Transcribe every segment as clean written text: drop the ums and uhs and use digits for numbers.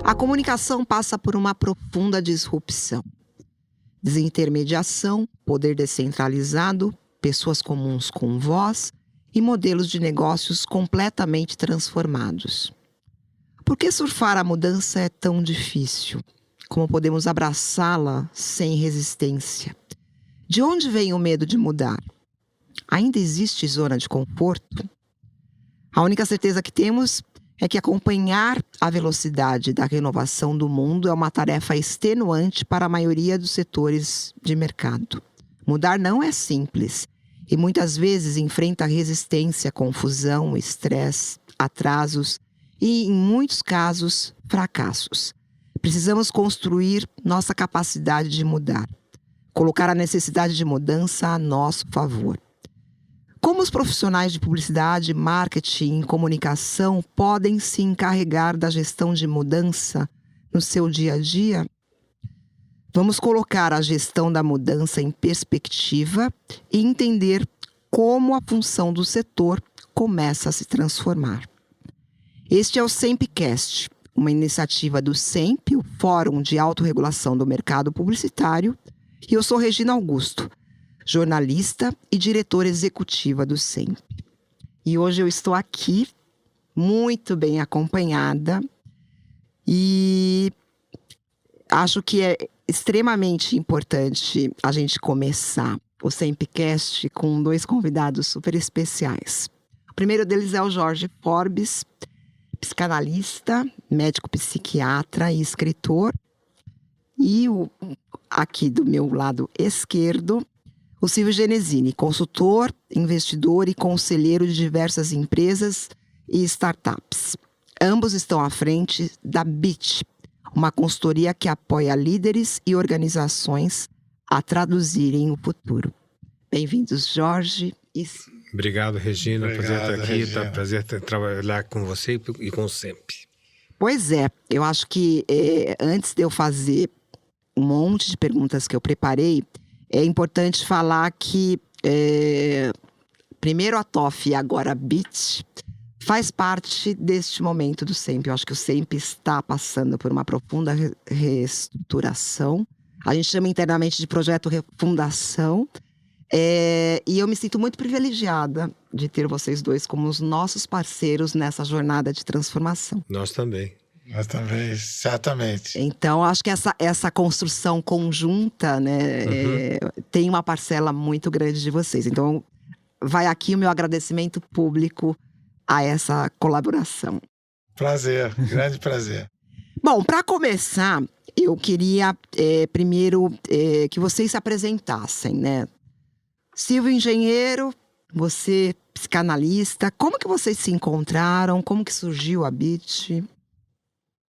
A comunicação passa por uma profunda disrupção. Desintermediação, poder descentralizado, pessoas comuns com voz e modelos de negócios completamente transformados. Por que surfar a mudança é tão difícil? Como podemos abraçá-la sem resistência? De onde vem o medo de mudar? Ainda existe zona de conforto? A única certeza que temos é que acompanhar a velocidade da renovação do mundo é uma tarefa extenuante para a maioria dos setores de mercado. Mudar não é simples e muitas vezes enfrenta resistência, confusão, estresse, atrasos e, em muitos casos, fracassos. Precisamos construir nossa capacidade de mudar, colocar a necessidade de mudança a nosso favor. Como os profissionais de publicidade, marketing e comunicação podem se encarregar da gestão de mudança no seu dia a dia? Vamos colocar a gestão da mudança em perspectiva e entender como a função do setor começa a se transformar. Este é o Sempcast, uma iniciativa do Semp, o Fórum de Autorregulação do Mercado Publicitário, e eu sou Regina Augusto, jornalista e diretora executiva do Semp. E hoje eu estou aqui, muito bem acompanhada, e acho que é extremamente importante a gente começar o Sempcast com dois convidados super especiais. O primeiro deles é o Jorge Forbes, psicanalista, médico psiquiatra e escritor. E aqui do meu lado esquerdo, o Silvio Genesini, consultor, investidor e conselheiro de diversas empresas e startups. Ambos estão à frente da BIT, uma consultoria que apoia líderes e organizações a traduzirem o futuro. Bem-vindos, Jorge e Silvio. Obrigado, Regina. Obrigado, prazer estar aqui. Regina. Prazer trabalhar com você e com o Semp. Pois é, eu acho que antes de eu fazer um monte de perguntas que eu preparei, é importante falar que primeiro a TOF e agora a BIT faz parte deste momento do Semp. Eu acho que o Semp está passando por uma profunda reestruturação. A gente chama internamente de projeto Refundação. E eu me sinto muito privilegiada de ter vocês dois como os nossos parceiros nessa jornada de transformação. Nós também. Nós também, certamente. Então, acho que essa construção conjunta, né, tem uma parcela muito grande de vocês. Então, vai aqui o meu agradecimento público a essa colaboração. Prazer, grande prazer. Bom, para começar, eu queria primeiro que vocês se apresentassem, né? Silvio, engenheiro, você psicanalista. Como que vocês se encontraram? Como que surgiu a BIT?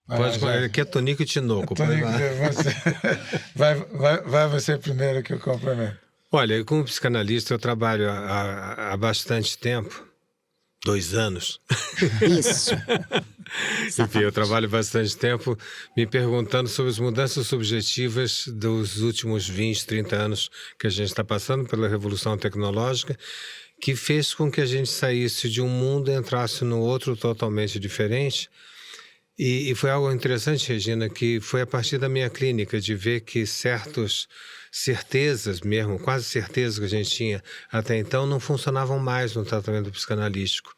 Pode falar, aqui é Tonico e Tinoco. Vai você primeiro que eu complemento. Olha, como psicanalista eu trabalho há bastante tempo. 2 anos. Isso. Enfim, eu trabalho bastante tempo me perguntando sobre as mudanças subjetivas dos últimos 20, 30 anos que a gente está passando pela revolução tecnológica, que fez com que a gente saísse de um mundo e entrasse no outro totalmente diferente. E foi algo interessante, Regina, que foi a partir da minha clínica de ver que certas certezas mesmo, quase certezas que a gente tinha até então, não funcionavam mais no tratamento psicanalítico.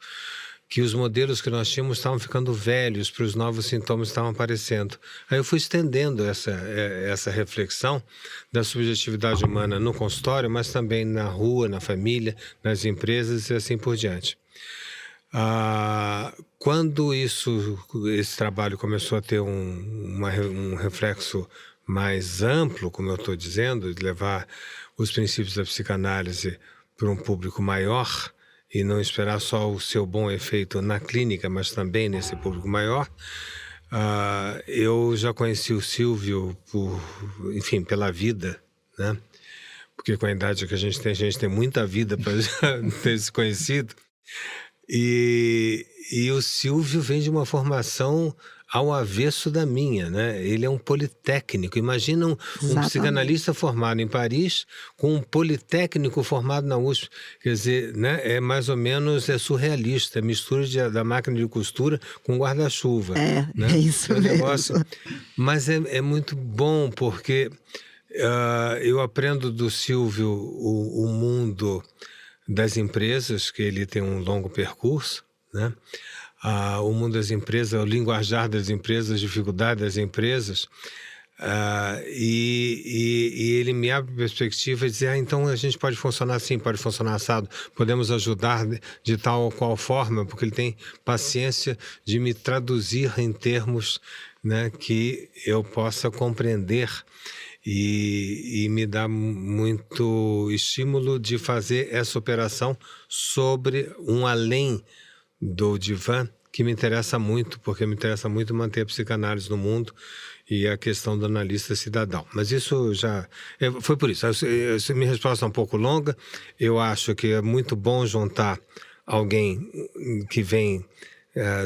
Que os modelos que nós tínhamos estavam ficando velhos para os novos sintomas que estavam aparecendo. Aí eu fui estendendo essa reflexão da subjetividade humana no consultório, mas também na rua, na família, nas empresas e assim por diante. Quando esse trabalho começou a ter um reflexo mais amplo, como eu estou dizendo, de levar os princípios da psicanálise para um público maior e não esperar só o seu bom efeito na clínica, mas também nesse público maior, eu já conheci o Silvio pela vida, né? Porque com a idade que a gente tem muita vida para ter se conhecido. E o Silvio vem de uma formação ao avesso da minha, né? Ele é um politécnico. Imagina um Exatamente. psicanalista formado em Paris com um politécnico formado na USP. Quer dizer, né? É mais ou menos surrealista, mistura da máquina de costura com guarda-chuva. É né? isso É um mesmo. negócio- Mas é muito bom porque eu aprendo do Silvio o mundo das empresas, que ele tem um longo percurso, né? O mundo das empresas, o linguajar das empresas, a dificuldade das empresas. E ele me abre perspectiva e diz, então a gente pode funcionar assim, pode funcionar assado, podemos ajudar de tal ou qual forma, porque ele tem paciência de me traduzir em termos, né, que eu possa compreender. E me dá muito estímulo de fazer essa operação sobre um além do divã, que me interessa muito, porque me interessa muito manter a psicanálise no mundo e a questão do analista cidadão. Mas isso já... foi por isso. Minha resposta é um pouco longa. Eu acho que é muito bom juntar alguém que vem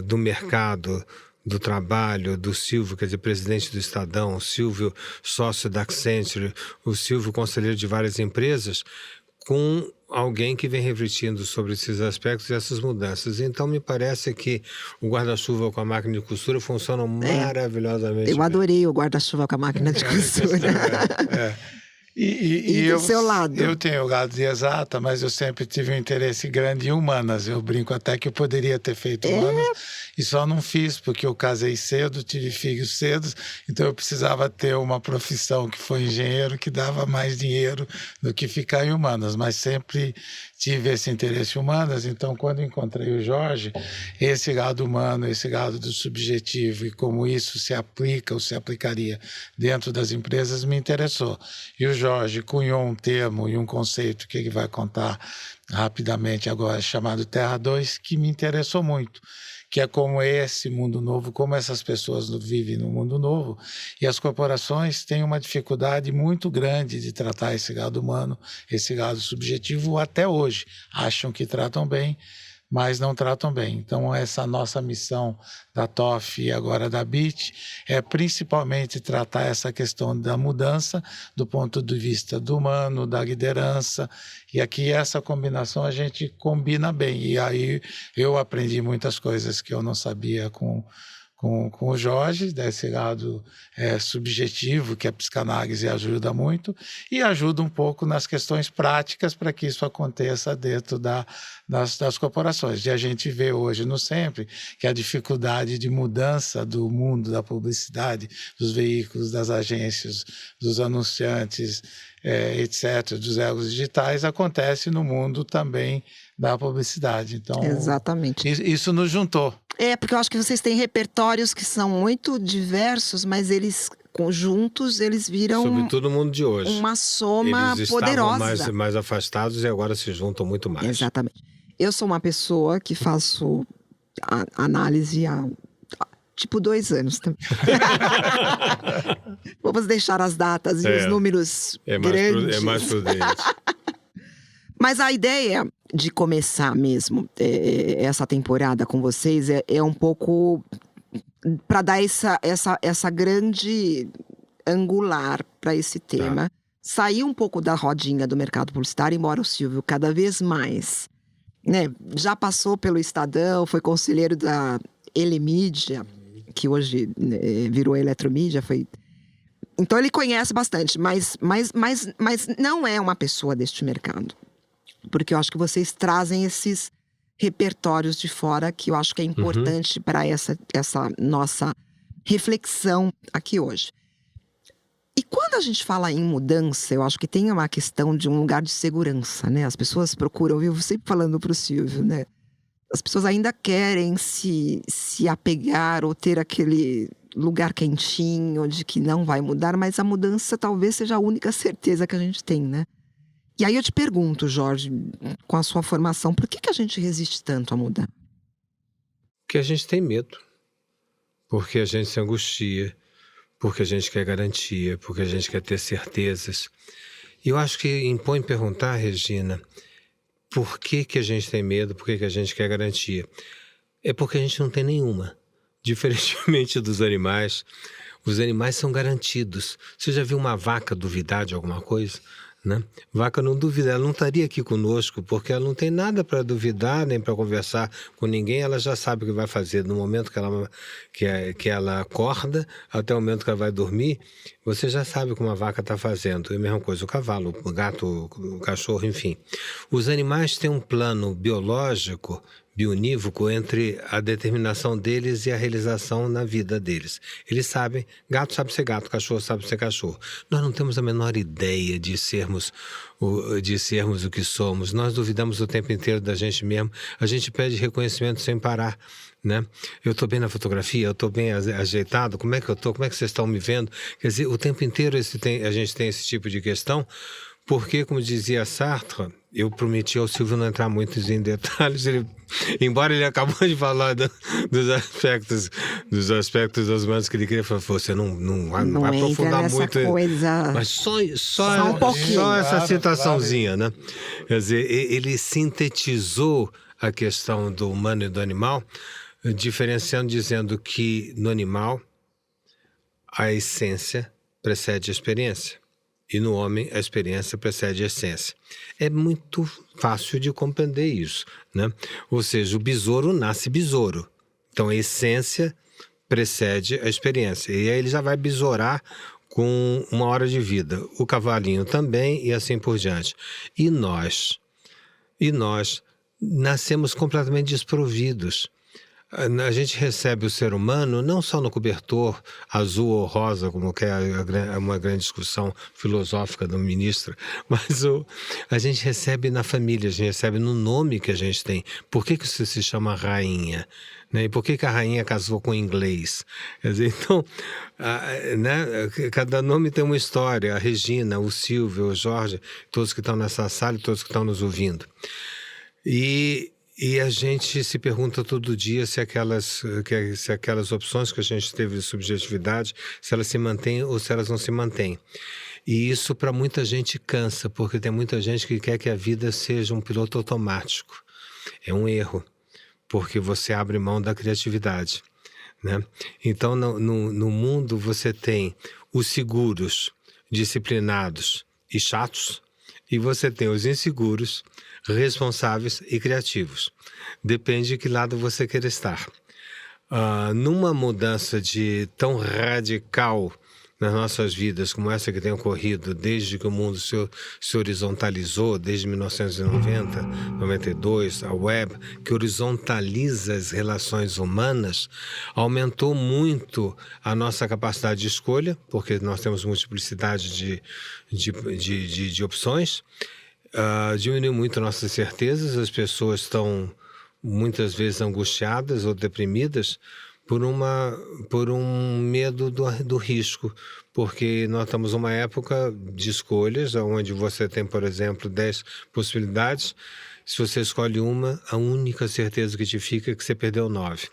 do mercado, do trabalho, do Silvio, quer dizer, presidente do Estadão, o Silvio, sócio da Accenture, o Silvio, conselheiro de várias empresas, com alguém que vem refletindo sobre esses aspectos e essas mudanças. Então, me parece que o guarda-chuva com a máquina de costura funcionam maravilhosamente Eu bem. adorei o guarda-chuva com a máquina de costura. E do seu lado? Eu tenho o lado de exata, mas eu sempre tive um interesse grande em humanas. Eu brinco até que eu poderia ter feito humanas e só não fiz, porque eu casei cedo, tive filhos cedo, então eu precisava ter uma profissão que foi engenheiro, que dava mais dinheiro do que ficar em humanas, mas sempre tive esse interesse em humanas. Então, quando encontrei o Jorge, esse lado humano, esse lado do subjetivo e como isso se aplica ou se aplicaria dentro das empresas me interessou. E o Jorge cunhou um termo e um conceito que ele vai contar rapidamente agora, chamado Terra 2, que me interessou muito, que é como esse mundo novo, como essas pessoas vivem no mundo novo, e as corporações têm uma dificuldade muito grande de tratar esse lado humano, esse lado subjetivo, até hoje. Acham que tratam bem, mas não tratam bem. Então, essa nossa missão da TOF e agora da BIT é principalmente tratar essa questão da mudança do ponto de vista do humano, da liderança, e aqui essa combinação a gente combina bem. E aí eu aprendi muitas coisas que eu não sabia com o Jorge, desse lado subjetivo, que a psicanálise ajuda muito, e ajuda um pouco nas questões práticas para que isso aconteça dentro das corporações. E a gente vê hoje no Sempre que a dificuldade de mudança do mundo da publicidade, dos veículos, das agências, dos anunciantes, etc., dos egos digitais, acontece no mundo também da publicidade. Então, Exatamente. Isso nos juntou. Porque eu acho que vocês têm repertórios que são muito diversos, mas eles conjuntos, eles viram Sobretudo o mundo de hoje. uma soma Eles poderosa. estavam mais afastados e agora se juntam muito mais. Exatamente. Eu sou uma pessoa que faço análise há tipo 2 anos também. Vamos deixar as datas e os números grandes. É mais prudente. Mas a ideia de começar mesmo essa temporada com vocês é um pouco para dar essa grande angular para esse tema. Sair um pouco da rodinha do mercado publicitário, embora o Silvio cada vez mais, né, já passou pelo Estadão, foi conselheiro da Elemídia, que hoje virou Eletromídia, então ele conhece bastante, mas não é uma pessoa deste mercado. Porque eu acho que vocês trazem esses repertórios de fora que eu acho que é importante para essa nossa reflexão aqui hoje. E quando a gente fala em mudança, eu acho que tem uma questão de um lugar de segurança, né? As pessoas procuram, eu sempre falando para o Silvio, né? As pessoas ainda querem se apegar ou ter aquele lugar quentinho de que não vai mudar, mas a mudança talvez seja a única certeza que a gente tem, né? E aí eu te pergunto, Jorge, com a sua formação, por que a gente resiste tanto a mudar? Porque a gente tem medo. Porque a gente se angustia. Porque a gente quer garantia. Porque a gente quer ter certezas. E eu acho que impõe perguntar, Regina, por que a gente tem medo? Por que a gente quer garantia? É porque a gente não tem nenhuma. Diferentemente dos animais, os animais são garantidos. Você já viu uma vaca duvidar de alguma coisa? Né? Vaca não duvida, ela não estaria aqui conosco porque ela não tem nada para duvidar nem para conversar com ninguém. Ela já sabe o que vai fazer no momento que ela acorda até o momento que ela vai dormir. Você já sabe o que uma vaca está fazendo. É a mesma coisa o cavalo, o gato, o cachorro, enfim. Os animais têm um plano biológico bionívoco entre a determinação deles e a realização na vida deles. Eles sabem, gato sabe ser gato, cachorro sabe ser cachorro. Nós não temos a menor ideia de sermos o que somos. Nós duvidamos o tempo inteiro da gente mesmo. A gente pede reconhecimento sem parar, né? Eu estou bem na fotografia, eu estou bem ajeitado, como é que eu estou, como é que vocês estão me vendo? Quer dizer, o tempo inteiro a gente tem esse tipo de questão. Porque, como dizia Sartre, eu prometi ao Silvio não entrar muito em detalhes, embora ele acabou de falar dos aspectos dos humanos que ele queria, falar, você não vai aprofundar muito. Coisa... Mas só um pouquinho. Só essa citaçãozinha, né? Quer dizer, ele sintetizou a questão do humano e do animal, diferenciando, dizendo que no animal a essência precede a experiência. E no homem, a experiência precede a essência. É muito fácil de compreender isso, né? Ou seja, o besouro nasce besouro. Então, a essência precede a experiência. E aí ele já vai besourar com 1 hora de vida. O cavalinho também e assim por diante. E nós nascemos completamente desprovidos. A gente recebe o ser humano não só no cobertor azul ou rosa, como que é uma grande discussão filosófica do ministro, mas a gente recebe na família, a gente recebe no nome que a gente tem. Por que você se chama rainha? Né? E por que a rainha casou com inglês? Quer dizer, então, né? Cada nome tem uma história. A Regina, o Silvio, o Jorge, todos que estão nessa sala e todos que estão nos ouvindo. E a gente se pergunta todo dia se aquelas opções que a gente teve de subjetividade, se elas se mantêm ou se elas não se mantêm. E isso para muita gente cansa, porque tem muita gente que quer que a vida seja um piloto automático. É um erro, porque você abre mão da criatividade, né? Então, no mundo você tem os seguros, disciplinados e chatos, e você tem os inseguros, responsáveis e criativos. Depende de que lado você quer estar. Numa mudança tão radical nas nossas vidas como essa que tem ocorrido desde que o mundo se horizontalizou, desde 1990, 92, a web, que horizontaliza as relações humanas, aumentou muito a nossa capacidade de escolha, porque nós temos multiplicidade de opções. Diminuiu muito nossas certezas, as pessoas estão muitas vezes angustiadas ou deprimidas por um medo do risco, porque nós estamos numa época de escolhas, onde você tem, por exemplo, 10 possibilidades, se você escolhe uma, a única certeza que te fica é que você perdeu 9.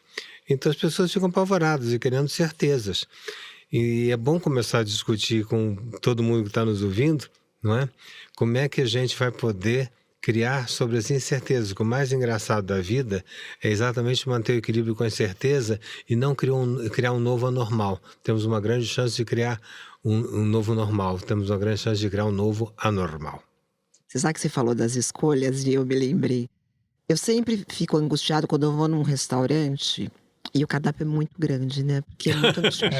Então as pessoas ficam apavoradas e querendo certezas. E é bom começar a discutir com todo mundo que está nos ouvindo, não é? Como é que a gente vai poder criar sobre as incertezas? O mais engraçado da vida é exatamente manter o equilíbrio com a incerteza e não criar um novo anormal. Temos uma grande chance de criar um novo normal. Temos uma grande chance de criar um novo anormal. Você sabe que você falou das escolhas e eu me lembrei. Eu sempre fico angustiado quando eu vou num restaurante e o cardápio é muito grande, né? Porque é muito angustiante.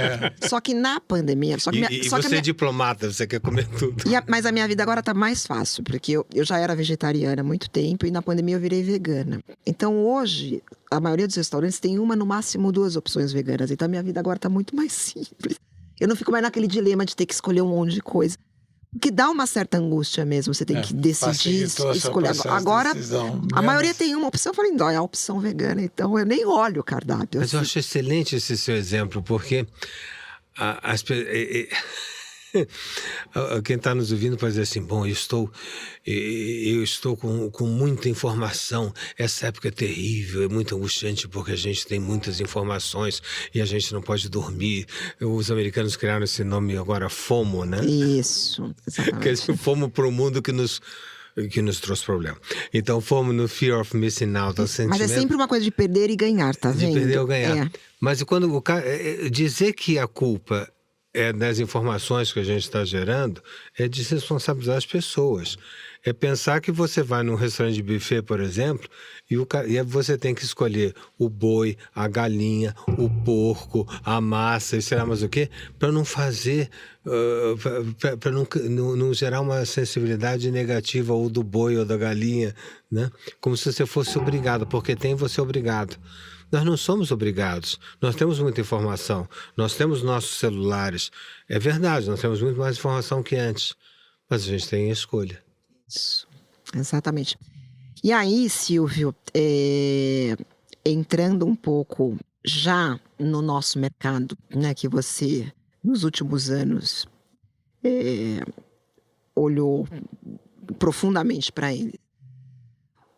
Só que na pandemia... Você é diplomata, você quer comer tudo. Mas a minha vida agora tá mais fácil, porque eu já era vegetariana há muito tempo e na pandemia eu virei vegana. Então hoje, a maioria dos restaurantes tem uma, no máximo 2 opções veganas. Então a minha vida agora tá muito mais simples. Eu não fico mais naquele dilema de ter que escolher um monte de coisa. Porque dá uma certa angústia mesmo, você tem que decidir, escolher. Agora, a maioria tem uma opção, eu falei, não, é a opção vegana, então eu nem olho o cardápio. Mas eu acho excelente esse seu exemplo, porque quem está nos ouvindo pode dizer assim, bom, eu estou com muita informação, essa época é terrível, é muito angustiante porque a gente tem muitas informações e a gente não pode dormir. Os americanos criaram esse nome agora, FOMO, né? Isso, exatamente. Que é FOMO para o mundo que nos que nos trouxe problema. Então fomos no fear of missing out, o sentimento... Mas é sempre uma coisa de perder e ganhar, tá vendo? De perder ou ganhar. É. Mas quando dizer que a culpa é das informações que a gente está gerando, é desresponsabilizar as pessoas. É pensar que você vai num restaurante de buffet, por exemplo, e você tem que escolher o boi, a galinha, o porco, a massa, e sei lá mais o quê, para não fazer, para não gerar uma sensibilidade negativa ou do boi ou da galinha, né? Como se você fosse obrigado, porque tem você obrigado. Nós não somos obrigados, nós temos muita informação, nós temos nossos celulares. É verdade, nós temos muito mais informação que antes, mas a gente tem escolha. Isso, exatamente. E aí, Silvio, entrando um pouco já no nosso mercado, né, que você, nos últimos anos, olhou profundamente para ele.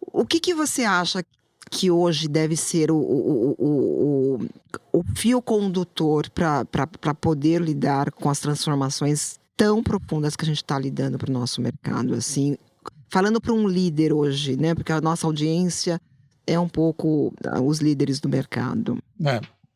O que você acha que hoje deve ser o fio condutor para poder lidar com as transformações tão profundas que a gente está lidando para o nosso mercado, assim, falando para um líder hoje, né? Porque a nossa audiência é um pouco os líderes do mercado.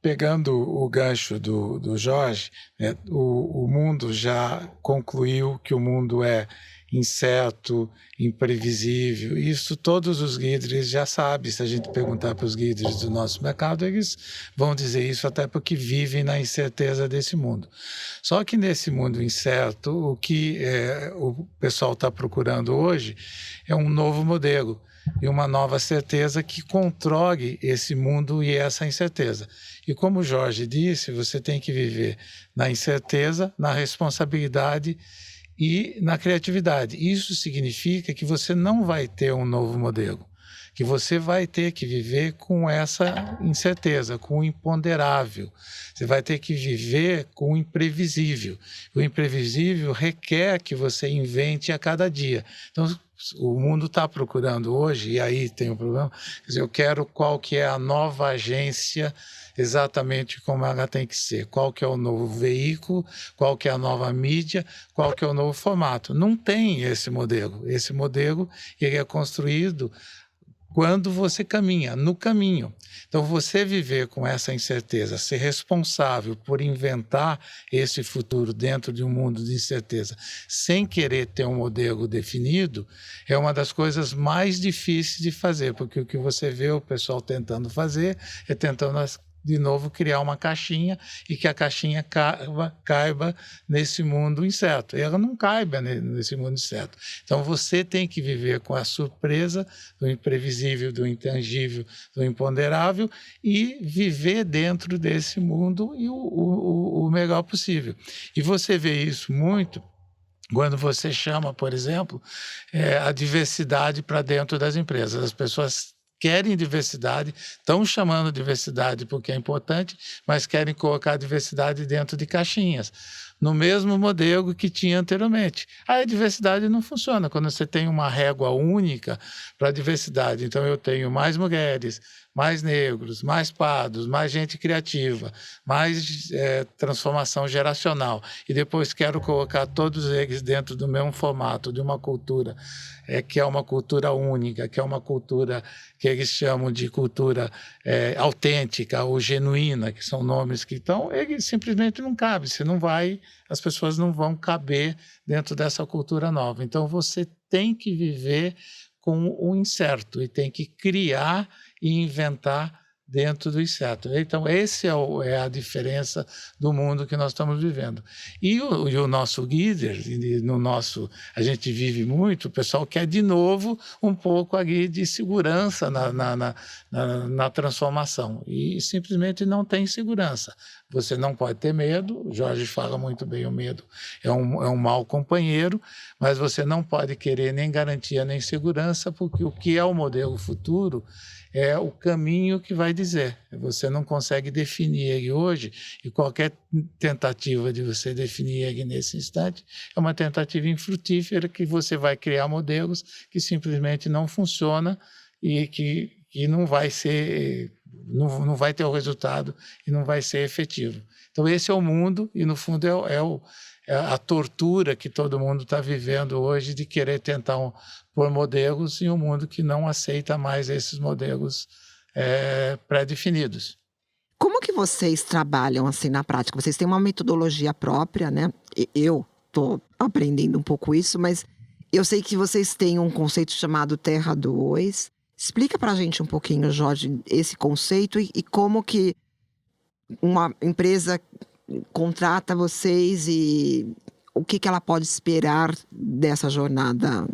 Pegando o gancho do Jorge, né, o mundo já concluiu que o mundo é incerto, imprevisível. Isso todos os líderes já sabem. Se a gente perguntar para os líderes do nosso mercado, eles vão dizer isso até porque vivem na incerteza desse mundo. Só que nesse mundo incerto, o que o pessoal está procurando hoje é um novo modelo e uma nova certeza que controle esse mundo e essa incerteza. E como o Jorge disse, você tem que viver na incerteza, na responsabilidade e na criatividade. Isso significa que você não vai ter um novo modelo, que você vai ter que viver com essa incerteza, com o imponderável. Você vai ter que viver com o imprevisível. O imprevisível requer que você invente a cada dia. Então, o mundo está procurando hoje, e aí tem um problema, quer dizer, eu quero qual que é a nova agência, exatamente como ela tem que ser, qual que é o novo veículo, qual que é a nova mídia, qual que é o novo formato. Não tem esse modelo. Esse modelo ele é construído quando você caminha, no caminho. Então, você viver com essa incerteza, ser responsável por inventar esse futuro dentro de um mundo de incerteza, sem querer ter um modelo definido, é uma das coisas mais difíceis de fazer, porque o que você vê o pessoal tentando fazer é tentando de novo criar uma caixinha e que a caixinha caiba nesse mundo incerto. Ela não caiba nesse mundo incerto. Então você tem que viver com a surpresa do imprevisível, do intangível, do imponderável e viver dentro desse mundo e o melhor possível. E você vê isso muito quando você chama, por exemplo, a diversidade para dentro das empresas. As pessoas querem diversidade, estão chamando diversidade porque é importante, mas querem colocar a diversidade dentro de caixinhas, no mesmo modelo que tinha anteriormente. Aí a diversidade não funciona quando você tem uma régua única para a diversidade. Então eu tenho mais mulheres, mais negros, mais pardos, mais gente criativa, mais transformação geracional. E depois quero colocar todos eles dentro do mesmo formato, de uma cultura que é uma cultura única, que é uma cultura que eles chamam de cultura autêntica ou genuína, que são nomes que estão, ele simplesmente não cabe. Você não vai, as pessoas não vão caber dentro dessa cultura nova. Então você tem que viver com o incerto e tem que criar e inventar dentro do incerto. Então, essa é a diferença do mundo que nós estamos vivendo. E o nosso líder, a gente vive muito, o pessoal quer de novo um pouco ali de segurança na transformação. E simplesmente não tem segurança. Você não pode ter medo, o Jorge fala muito bem, o medo é um mau companheiro, mas você não pode querer nem garantia nem segurança, porque o que é o modelo futuro é o caminho que vai dizer. Você não consegue definir ele hoje, e qualquer tentativa de você definir ele nesse instante é uma tentativa infrutífera, que você vai criar modelos que simplesmente não funcionam e que não vai ser não vai ter o resultado e não vai ser efetivo. Então, esse é o mundo e, no fundo, é a tortura que todo mundo está vivendo hoje de querer tentar pôr modelos em um mundo que não aceita mais esses modelos pré-definidos. Como que vocês trabalham assim na prática? Vocês têm uma metodologia própria, né? Eu estou aprendendo um pouco isso, mas eu sei que vocês têm um conceito chamado Terra 2. Explica pra gente um pouquinho, Jorge, esse conceito e como que uma empresa contrata vocês e o que ela pode esperar dessa jornada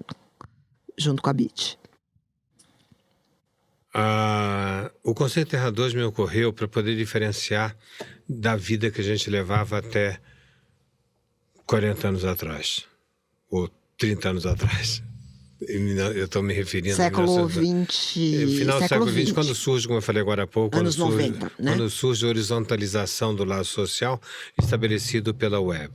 junto com a BIT. O conceito Terra 2 me ocorreu para poder diferenciar da vida que a gente levava até 40 anos atrás, ou 30 anos atrás. Eu estou me referindo... Século XX... Final do século XX, quando surge, como eu falei agora há pouco... Anos 90, né? Quando surge a horizontalização do lado social estabelecido pela web.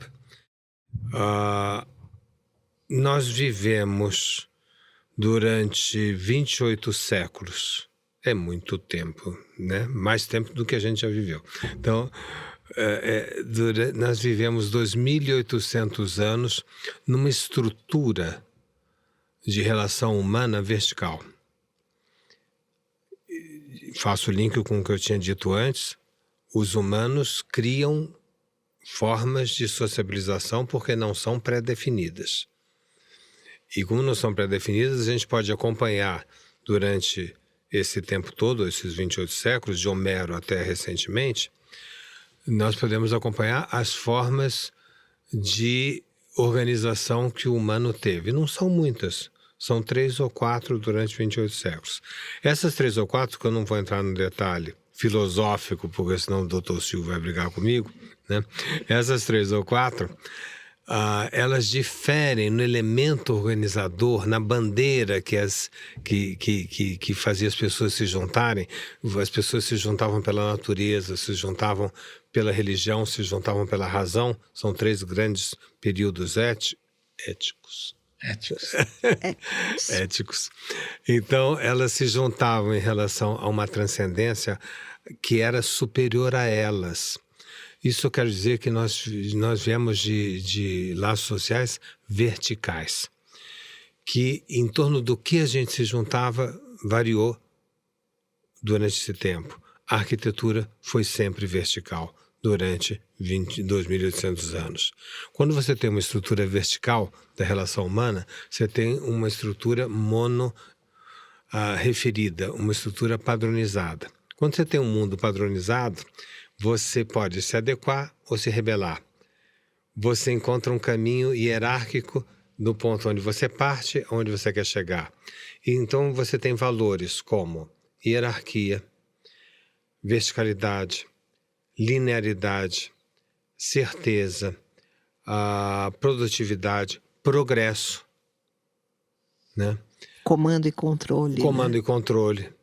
Nós vivemos durante 28 séculos. É muito tempo, né? Mais tempo do que a gente já viveu. Então, nós vivemos 2.800 anos numa estrutura de relação humana vertical. Faço o link com o que eu tinha dito antes. Os humanos criam formas de sociabilização porque não são pré-definidas. E como não são pré-definidas, a gente pode acompanhar durante esse tempo todo, esses 28 séculos, de Homero até recentemente, nós podemos acompanhar as formas de organização que o humano teve. Não são muitas, são 3 ou 4 durante 28 séculos. Essas 3 ou 4, que eu não vou entrar no detalhe filosófico, porque senão o Dr. Silvio vai brigar comigo, né? Essas 3 ou 4... elas diferem no elemento organizador, na bandeira que fazia as pessoas se juntarem. As pessoas se juntavam pela natureza, se juntavam pela religião, se juntavam pela razão. São 3 grandes períodos éticos. Éticos. Então, elas se juntavam em relação a uma transcendência que era superior a elas. Isso quer dizer que nós viemos de laços sociais verticais, que em torno do que a gente se juntava variou durante esse tempo. A arquitetura foi sempre vertical durante 2.800 anos. Quando você tem uma estrutura vertical da relação humana, você tem uma estrutura referida, uma estrutura padronizada. Quando você tem um mundo padronizado, você pode se adequar ou se rebelar. Você encontra um caminho hierárquico do ponto onde você parte, onde você quer chegar. E então você tem valores como hierarquia, verticalidade, linearidade, certeza, produtividade, progresso, né? Comando e controle. Comando e controle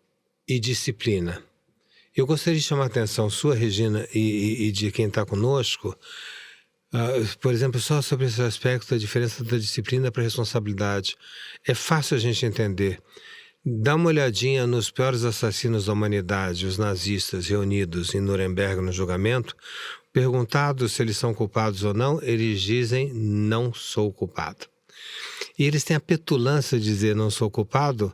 e disciplina. Eu gostaria de chamar a atenção sua, Regina, e de quem está conosco, por exemplo, só sobre esse aspecto da diferença da disciplina para a responsabilidade. É fácil a gente entender. Dá uma olhadinha nos piores assassinos da humanidade, os nazistas reunidos em Nuremberg no julgamento. Perguntados se eles são culpados ou não, eles dizem, não sou culpado. E eles têm a petulância de dizer, não sou culpado,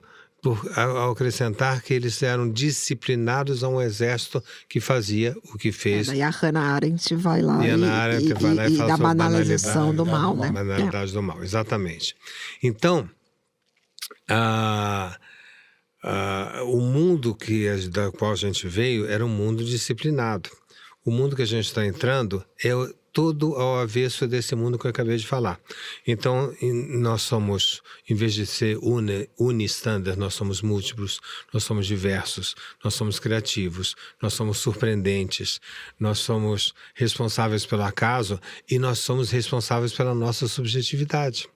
ao acrescentar que eles eram disciplinados a um exército que fazia o que fez. Daí a Hannah Arendt vai lá e fala da sobre banalização do mal, né? Banalidade do mal, exatamente. Então, o mundo da qual a gente veio era um mundo disciplinado. O mundo que a gente está entrando é todo ao avesso desse mundo que eu acabei de falar. Então, nós somos, em vez de ser unistandard, nós somos múltiplos, nós somos diversos, nós somos criativos, nós somos surpreendentes, nós somos responsáveis pelo acaso e nós somos responsáveis pela nossa subjetividade.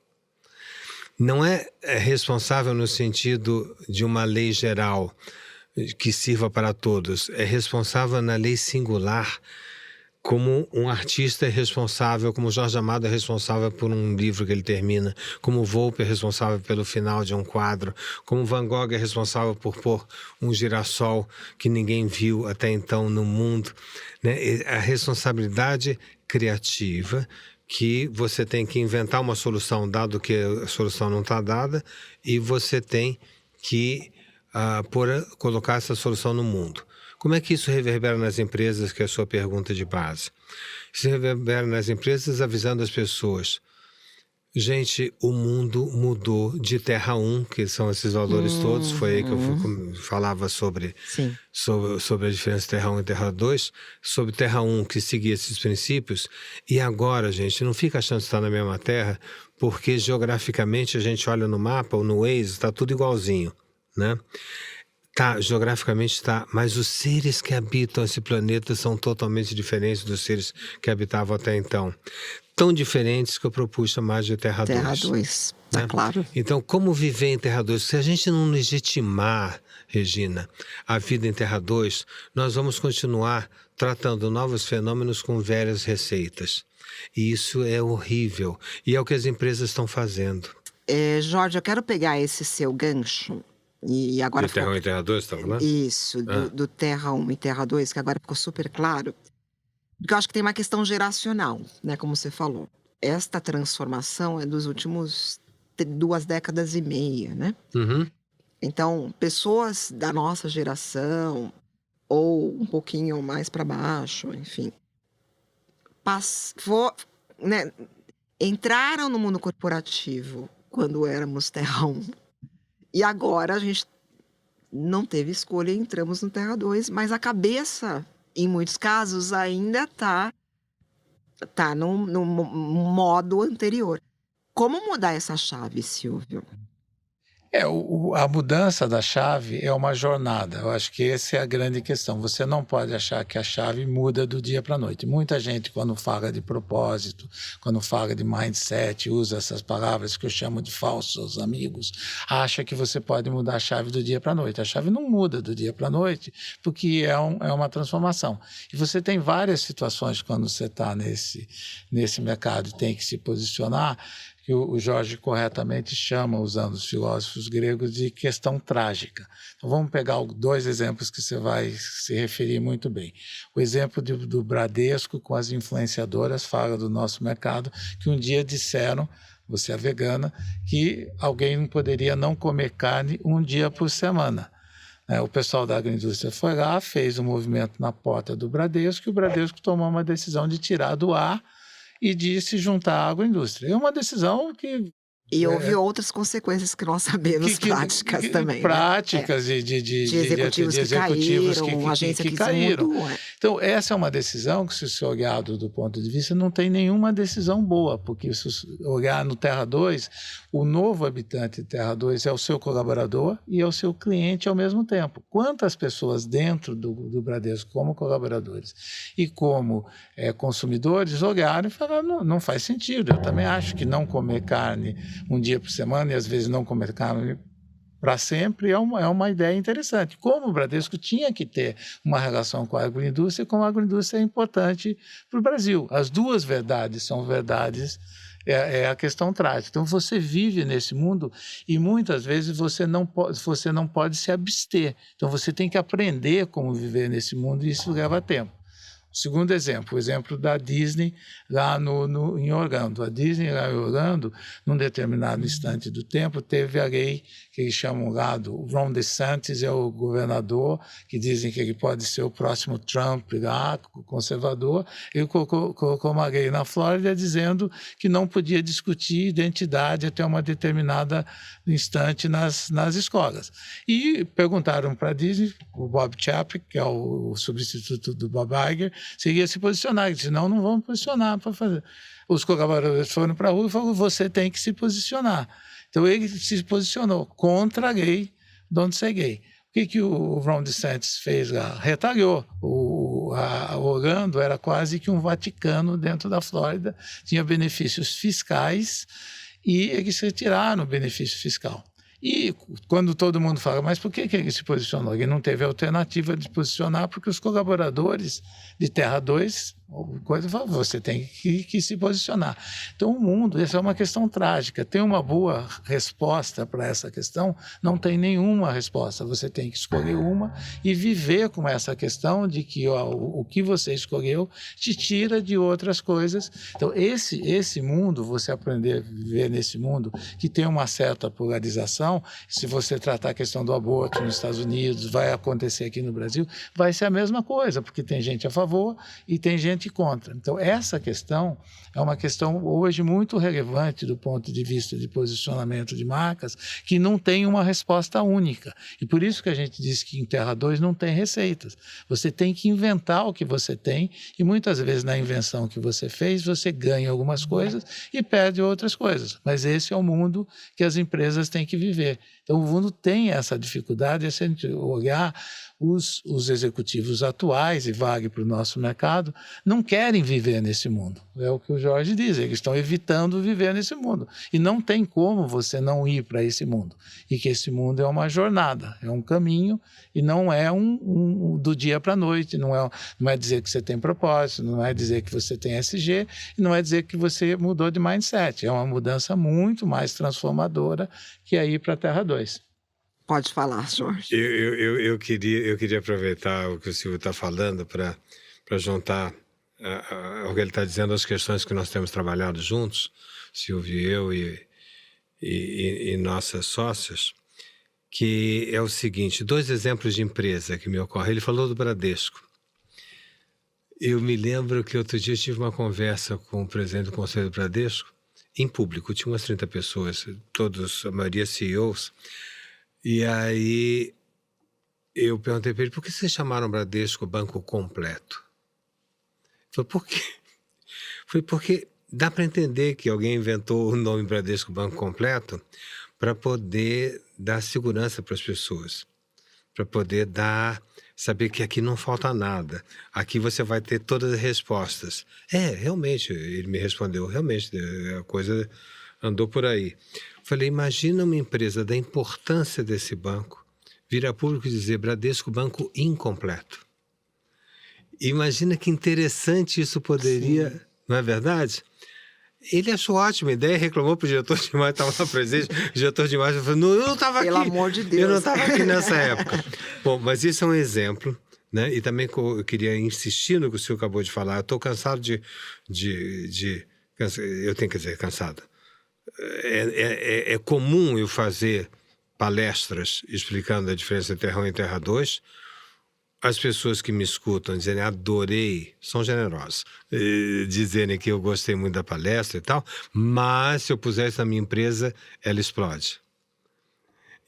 Não é responsável no sentido de uma lei geral que sirva para todos, é responsável na lei singular, como um artista é responsável, como Jorge Amado é responsável por um livro que ele termina, como Volpe é responsável pelo final de um quadro, como Van Gogh é responsável por pôr um girassol que ninguém viu até então no mundo, né? A responsabilidade criativa, que você tem que inventar uma solução, dado que a solução não está dada, e você tem que colocar essa solução no mundo. Como é que isso reverbera nas empresas, que é a sua pergunta de base? Isso reverbera nas empresas avisando as pessoas. Gente, o mundo mudou de Terra 1, que são esses valores todos. Foi aí que eu falava sobre a diferença de Terra 1 e Terra 2. Sobre Terra 1, que seguia esses princípios. E agora, gente, não fica achando que está na mesma Terra, porque geograficamente a gente olha no mapa ou no Waze, está tudo igualzinho, né? Tá, geograficamente está, mas os seres que habitam esse planeta são totalmente diferentes dos seres que habitavam até então. Tão diferentes que eu propus chamar de Terra 2. Terra 2, tá, né? Claro. Então, como viver em Terra 2? Se a gente não legitimar, Regina, a vida em Terra 2, nós vamos continuar tratando novos fenômenos com velhas receitas. E isso é horrível. E é o que as empresas estão fazendo. Jorge, eu quero pegar esse seu gancho. E agora de Terra 1 e Terra 2, tá falando? Isso, do Terra 1 e Terra 2, que agora ficou super claro. Porque eu acho que tem uma questão geracional, né? Como você falou. Esta transformação é dos últimos 2 décadas e meia, né? Uhum. Então, pessoas da nossa geração, ou um pouquinho mais para baixo, enfim, né? Entraram no mundo corporativo quando éramos Terra 1. E agora a gente não teve escolha, entramos no Terra 2, mas a cabeça, em muitos casos, ainda tá no modo anterior. Como mudar essa chave, Silvio? A mudança da chave é uma jornada. Eu acho que essa é a grande questão. Você não pode achar que a chave muda do dia para a noite. Muita gente, quando fala de propósito, quando fala de mindset, usa essas palavras que eu chamo de falsos amigos, acha que você pode mudar a chave do dia para a noite. A chave não muda do dia para a noite, porque é uma transformação. E você tem várias situações quando você está nesse mercado e tem que se posicionar, que o Jorge corretamente chama, usando os filósofos gregos, de questão trágica. Então vamos pegar 2 exemplos que você vai se referir muito bem. O exemplo do Bradesco com as influenciadoras, fala do nosso mercado, que um dia disseram, você é vegana, que alguém não poderia não comer carne um dia por semana. O pessoal da agroindústria foi lá, fez um movimento na porta do Bradesco, e o Bradesco tomou uma decisão de tirar do ar e de se juntar à agroindústria. É uma decisão que... E houve outras consequências que nós sabemos, práticas também. Práticas, né? de executivos que agência que caíram. Mudou, Então, essa é uma decisão que, se você olhar do ponto de vista, não tem nenhuma decisão boa, porque se você olhar no Terra 2, o novo habitante de Terra 2 é o seu colaborador e é o seu cliente ao mesmo tempo. Quantas pessoas dentro do Bradesco, como colaboradores e como consumidores, olharam e falaram, não faz sentido. Eu também acho que não comer carne um dia por semana e às vezes não comer carne para sempre é uma ideia interessante. Como o Bradesco tinha que ter uma relação com a agroindústria, como a agroindústria é importante para o Brasil. As duas verdades são verdades, é a questão trágica. Então você vive nesse mundo e muitas vezes você não pode se abster. Então você tem que aprender como viver nesse mundo e isso leva tempo. Segundo exemplo, o exemplo da Disney lá em Orlando. A Disney lá em Orlando, num determinado instante do tempo, teve a lei que eles chamam lá do Ron DeSantis, é o governador, que dizem que ele pode ser o próximo Trump lá, conservador. Ele colocou uma lei na Flórida dizendo que não podia discutir identidade até uma determinada instante nas escolas. E perguntaram para a Disney, o Bob Chapek, que é o substituto do Bob Iger, se ia se posicionar. Ele disse, não vamos posicionar para fazer. Os colaboradores foram para a rua e falaram, você tem que se posicionar. Então ele se posicionou contra a lei Don't Say Gay. O que o Ron DeSantis fez lá? Retalhou. Orlando era quase que um Vaticano dentro da Flórida, tinha benefícios fiscais e eles retiraram o benefício fiscal. E quando todo mundo fala, mas por que ele se posicionou? Ele não teve alternativa de posicionar porque os colaboradores de Terra 2 Você tem que se posicionar. Então, o mundo, essa é uma questão trágica. Tem uma boa resposta para essa questão? Não tem nenhuma resposta. Você tem que escolher uma e viver com essa questão de que o que você escolheu te tira de outras coisas. Então, esse mundo, você aprender a viver nesse mundo que tem uma certa polarização, se você tratar a questão do aborto nos Estados Unidos, vai acontecer aqui no Brasil, vai ser a mesma coisa, porque tem gente a favor e tem gente contra. Então, essa questão é uma questão hoje muito relevante do ponto de vista de posicionamento de marcas, que não tem uma resposta única. E por isso que a gente diz que em Terra 2 não tem receitas. Você tem que inventar o que você tem e muitas vezes na invenção que você fez, você ganha algumas coisas e perde outras coisas. Mas esse é o mundo que as empresas têm que viver. Então, o mundo tem essa dificuldade, se a gente olhar os executivos atuais, e vale para o nosso mercado, não querem viver nesse mundo. É o que o Jorge diz, eles estão evitando viver nesse mundo. E não tem como você não ir para esse mundo. E que esse mundo é uma jornada, é um caminho, e não é do dia para a noite, não é dizer que você tem propósito, não é dizer que você tem SG, e não é dizer que você mudou de mindset. É uma mudança muito mais transformadora que é ir para a Terra 2. Pode falar, Jorge. Eu queria aproveitar o que o Silvio está falando para juntar o que ele está dizendo às questões que nós temos trabalhado juntos, Silvio e eu e nossas sócias, que é o seguinte, 2 exemplos de empresa que me ocorrem. Ele falou do Bradesco. Eu me lembro que outro dia tive uma conversa com o presidente do Conselho do Bradesco, em público, tinha umas 30 pessoas, todos, a maioria CEOs, e aí eu perguntei para ele, por que vocês chamaram Bradesco Banco Completo? Ele falou, por quê? Foi porque dá para entender que alguém inventou o nome Bradesco Banco Completo para poder dar segurança para as pessoas, para poder saber que aqui não falta nada, aqui você vai ter todas as respostas. Realmente, ele me respondeu, realmente, a coisa andou por aí. Falei, imagina uma empresa da importância desse banco vir a público e dizer Bradesco Banco Incompleto. Imagina que interessante isso poderia, sim, não é verdade? Ele achou ótima a ideia, reclamou para o diretor de imagem, estava lá presente, o diretor de imagem falou, eu não estava aqui. Pelo amor de Deus. Eu não estava aqui nessa época. Bom, mas isso é um exemplo, né? E também eu queria insistir no que o senhor acabou de falar. Eu estou cansado eu tenho que dizer, cansado. É comum eu fazer palestras explicando a diferença entre Terra 1 e Terra 2. As pessoas que me escutam dizerem adorei, são generosas, dizerem que eu gostei muito da palestra e tal, mas se eu puser na minha empresa, ela explode.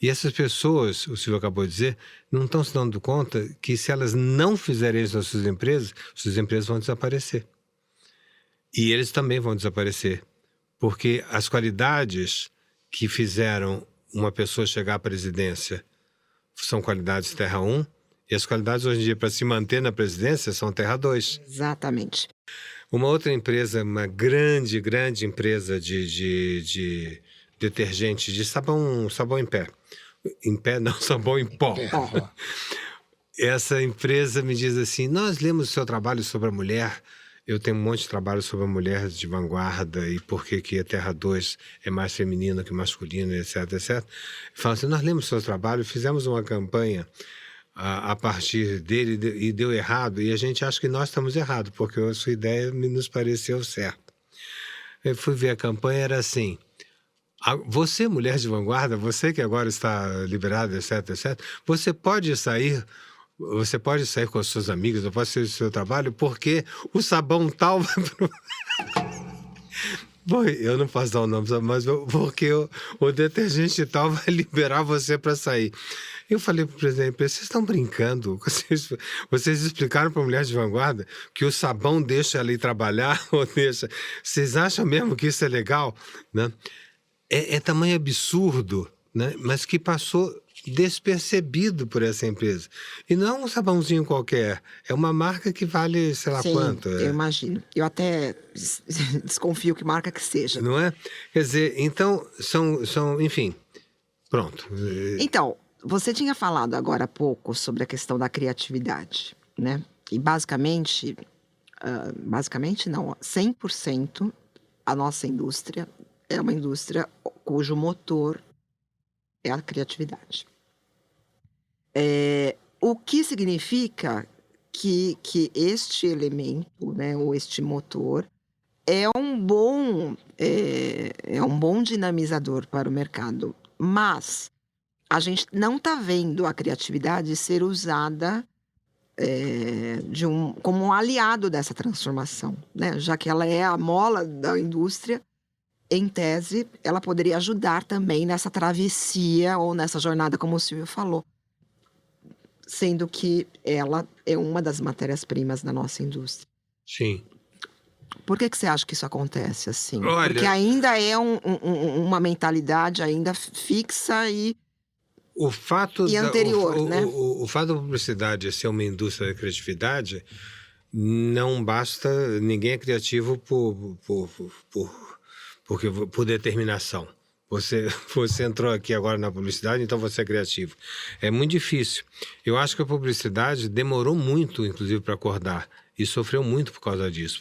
E essas pessoas, o Silvio acabou de dizer, não estão se dando conta que se elas não fizerem isso nas suas empresas vão desaparecer. E eles também vão desaparecer, porque as qualidades que fizeram uma pessoa chegar à presidência são qualidades Terra 1, e as qualidades hoje em dia para se manter na presidência são Terra 2. Exatamente. Uma outra empresa, uma grande empresa de detergente, de sabão em pé. Em pé não, sabão em pó. Essa empresa me diz assim, nós lemos o seu trabalho sobre a mulher, eu tenho um monte de trabalho sobre a mulher de vanguarda e por que a Terra 2 é mais feminina que masculina, etc. Fala assim, nós lemos o seu trabalho, fizemos uma campanha a partir dele e deu errado, e a gente acha que nós estamos errados, porque a sua ideia nos pareceu certa. Eu fui ver a campanha, era assim, você, mulher de vanguarda, você que agora está liberada, etc, você pode sair com as suas amigas, ou pode sair do seu trabalho, porque o sabão tal vai pro... Bom, eu não posso dar o nome, mas porque o detergente tal vai liberar você para sair. Eu falei para o presidente, vocês estão brincando? Vocês explicaram para a mulher de vanguarda que o sabão deixa ela ir trabalhar ou deixa... Vocês acham mesmo que isso é legal? Né? É tamanho absurdo, né? Mas que passou despercebido por essa empresa. E não é um sabãozinho qualquer, é uma marca que vale sei lá quanto. Eu imagino. Eu até desconfio que marca que seja. Não é? Quer dizer, então, enfim, pronto. Então, você tinha falado agora há pouco sobre a questão da criatividade, né? E basicamente, basicamente não, 100% a nossa indústria é uma indústria cujo motor é a criatividade. O que significa que este elemento, né, ou este motor, é um bom dinamizador para o mercado, mas a gente não está vendo a criatividade ser usada como um aliado dessa transformação, né? Já que ela é a mola da indústria, em tese, ela poderia ajudar também nessa travessia ou nessa jornada, como o Silvio falou, sendo que ela é uma das matérias-primas da nossa indústria. Sim. Por que você acha que isso acontece assim? Olha, porque ainda é uma mentalidade ainda fixa e anterior, né? O fato da publicidade ser uma indústria da criatividade não basta. Ninguém é criativo por determinação. Você entrou aqui agora na publicidade, então você é criativo. É muito difícil. Eu acho que a publicidade demorou muito, inclusive, para acordar. E sofreu muito por causa disso.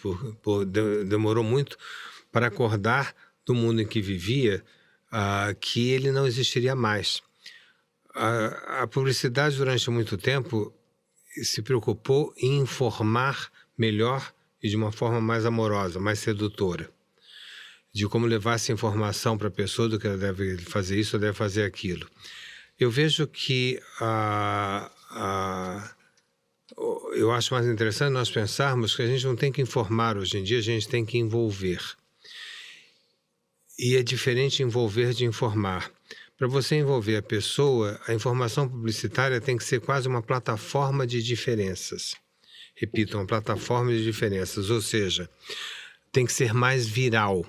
Demorou muito para acordar do mundo em que vivia, que ele não existiria mais. A publicidade, durante muito tempo, se preocupou em informar melhor e de uma forma mais amorosa, mais sedutora. De como levar essa informação para a pessoa do que ela deve fazer isso ou deve fazer aquilo. Eu vejo que eu acho mais interessante nós pensarmos que a gente não tem que informar hoje em dia, a gente tem que envolver. E é diferente envolver de informar. Para você envolver a pessoa, a informação publicitária tem que ser quase uma plataforma de diferenças. Repito, uma plataforma de diferenças, ou seja, tem que ser mais viral.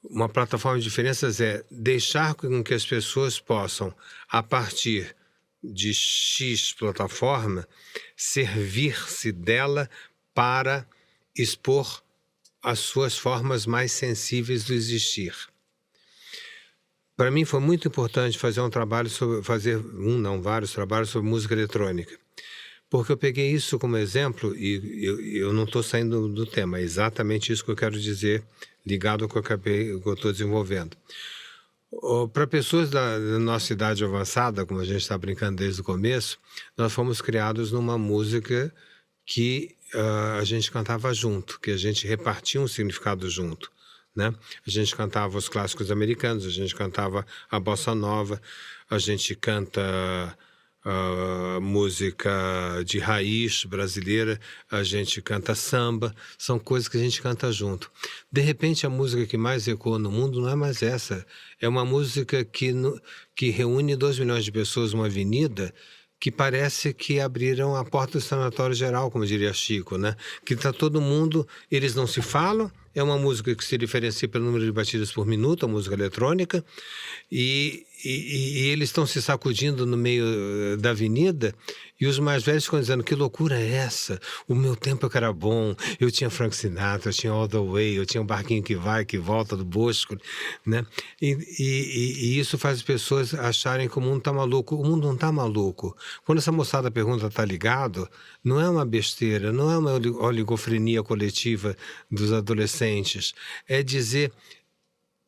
Uma plataforma de diferenças é deixar com que as pessoas possam, a partir de X plataforma, servir-se dela para expor as suas formas mais sensíveis do existir. Para mim foi muito importante fazer vários trabalhos sobre música eletrônica. Porque eu peguei isso como exemplo e eu não estou saindo do tema, é exatamente isso que eu quero dizer, ligado ao que eu estou desenvolvendo. Para pessoas da nossa idade avançada, como a gente está brincando desde o começo, nós fomos criados numa música que a gente cantava junto, que a gente repartia um significado junto. Né? A gente cantava os clássicos americanos, a gente cantava a bossa nova, a gente canta música de raiz brasileira, a gente canta samba, são coisas que a gente canta junto. De repente, a música que mais ecoa no mundo não é mais essa, é uma música que reúne 2 milhões de pessoas numa avenida, que parece que abriram a porta do sanatório geral, como diria Chico, né? Que está todo mundo, eles não se falam, é uma música que se diferencia pelo número de batidas por minuto, a música eletrônica, e eles estão se sacudindo no meio da avenida, e os mais velhos ficam dizendo, que loucura é essa? O meu tempo é que era bom, eu tinha Frank Sinatra, eu tinha All the Way, eu tinha um barquinho que vai, que volta do Bosco, né? E isso faz as pessoas acharem que o mundo está maluco. O mundo não está maluco. Quando essa moçada pergunta, está ligado? Não é uma besteira, não é uma oligofrenia coletiva dos adolescentes. É dizer,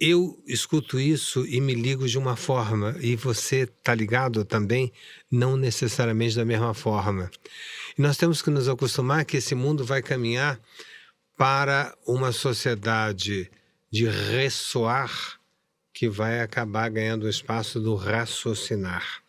eu escuto isso e me ligo de uma forma, e você está ligado também, não necessariamente da mesma forma. E nós temos que nos acostumar que esse mundo vai caminhar para uma sociedade de ressoar, que vai acabar ganhando o espaço do raciocinar.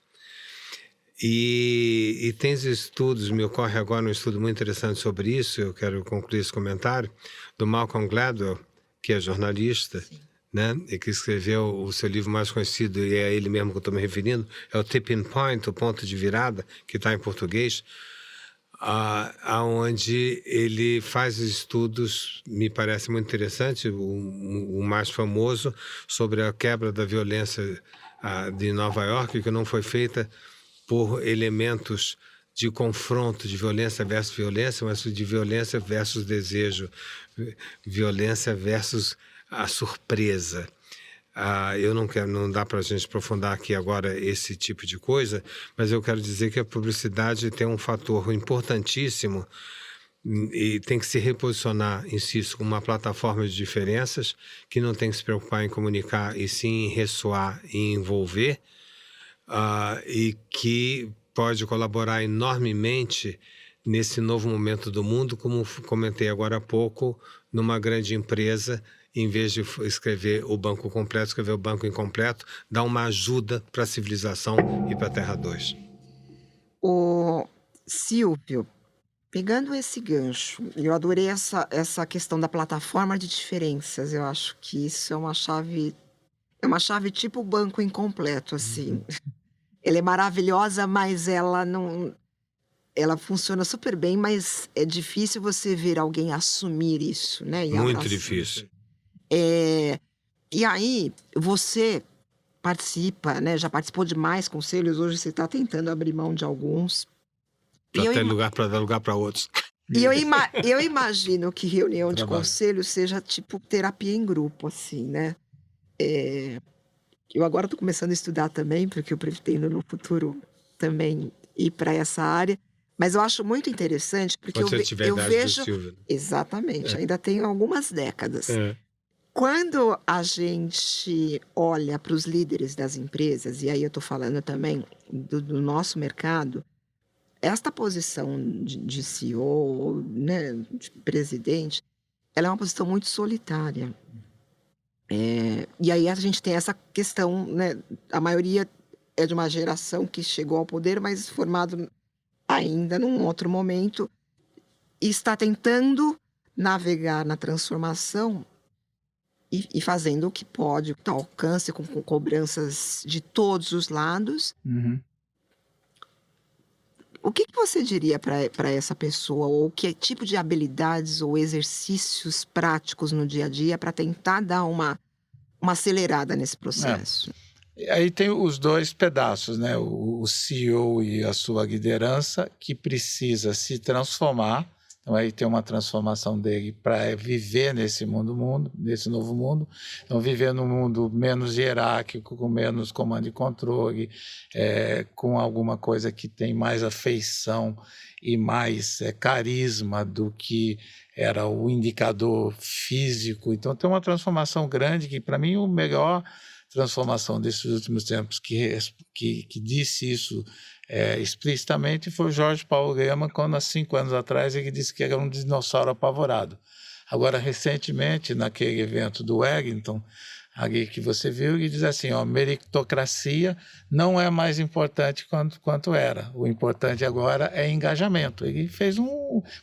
E tem estudos, me ocorre agora um estudo muito interessante sobre isso, eu quero concluir esse comentário, do Malcolm Gladwell, que é jornalista, sim, né, e que escreveu o seu livro mais conhecido, e é a ele mesmo que eu estou me referindo, é o Tipping Point, o ponto de virada, que está em português, onde ele faz estudos, me parece muito interessante, o mais famoso, sobre a quebra da violência de Nova York, que não foi feita por elementos de confronto, de violência versus violência, mas de violência versus desejo, violência versus a surpresa. Não dá para a gente aprofundar aqui agora esse tipo de coisa, mas eu quero dizer que a publicidade tem um fator importantíssimo e tem que se reposicionar em si como uma plataforma de diferenças, que não tem que se preocupar em comunicar e sim em ressoar e envolver, e que pode colaborar enormemente nesse novo momento do mundo, como comentei agora há pouco, numa grande empresa, em vez de escrever o banco completo, escrever o banco incompleto, dá uma ajuda para a civilização e para a Terra 2. O Silvio, pegando esse gancho, eu adorei essa questão da plataforma de diferenças. Eu acho que isso é uma chave tipo o banco incompleto, assim. Ela é maravilhosa, mas ela não, ela funciona super bem, mas é difícil você ver alguém assumir isso, né? E Muito abraçar. difícil. E aí, você participa, né? Já participou de mais conselhos, hoje você está tentando abrir mão de alguns. Para ter lugar para dar lugar para outros. E eu imagino que reunião de Trabalho. conselho seja tipo terapia em grupo, assim, né? Eu agora estou começando a estudar também, porque eu pretendo no futuro também ir para essa área. Mas eu acho muito interessante, porque Quando você tiver a eu idade do vejo... Silvio. Exatamente, ainda tenho algumas décadas. É. Quando a gente olha para os líderes das empresas, e aí eu estou falando também do nosso mercado, esta posição de CEO, né, de presidente, ela é uma posição muito solitária. E aí a gente tem essa questão, né, a maioria é de uma geração que chegou ao poder, mas formado ainda num outro momento, e está tentando navegar na transformação e fazendo o que pode, ao alcance, com cobranças de todos os lados. Uhum. O que você diria para essa pessoa? Ou que tipo de habilidades ou exercícios práticos no dia a dia para tentar dar uma acelerada nesse processo? Aí tem os dois pedaços, né? O CEO e a sua liderança, que precisa se transformar. Então, aí tem uma transformação dele para viver nesse nesse novo mundo. Então, viver num mundo menos hierárquico, com menos comando e controle, com alguma coisa que tem mais afeição e mais carisma do que era o indicador físico. Então, tem uma transformação grande que, para mim, o melhor transformação desses últimos tempos que disse isso explicitamente foi o Jorge Paulo Lemann, quando há 5 anos atrás ele disse que era um dinossauro apavorado. Agora, recentemente, naquele evento do Wellington, ali que você viu, ele diz assim, meritocracia não é mais importante quanto era. O importante agora é engajamento. Ele fez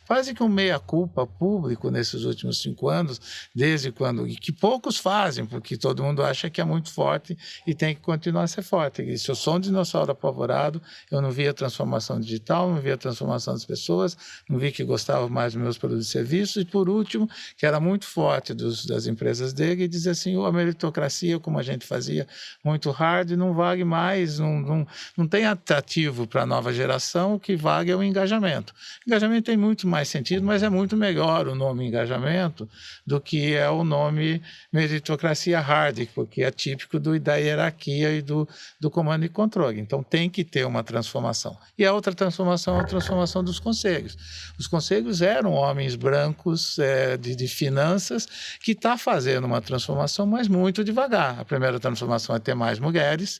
quase que um meia-culpa público nesses últimos 5 anos, desde quando, e que poucos fazem, porque todo mundo acha que é muito forte e tem que continuar a ser forte. Ele disse, eu sou um dinossauro apavorado, eu não via transformação digital, não via transformação das pessoas, não vi que gostavam mais dos meus produtos e serviços, e por último, que era muito forte das empresas dele, ele diz assim, a meritocracia, como a gente fazia, muito hard, não vale mais, não tem atrativo para a nova geração, o que vale é o engajamento. Engajamento tem muito mais sentido, mas é muito melhor o nome engajamento do que é o nome meritocracia hard, porque é típico da hierarquia e do comando e controle. Então tem que ter uma transformação. E a outra transformação é a transformação dos conselhos. Os conselhos eram homens brancos de finanças que está fazendo uma transformação, mas muito devagar. A primeira transformação é ter mais mulheres.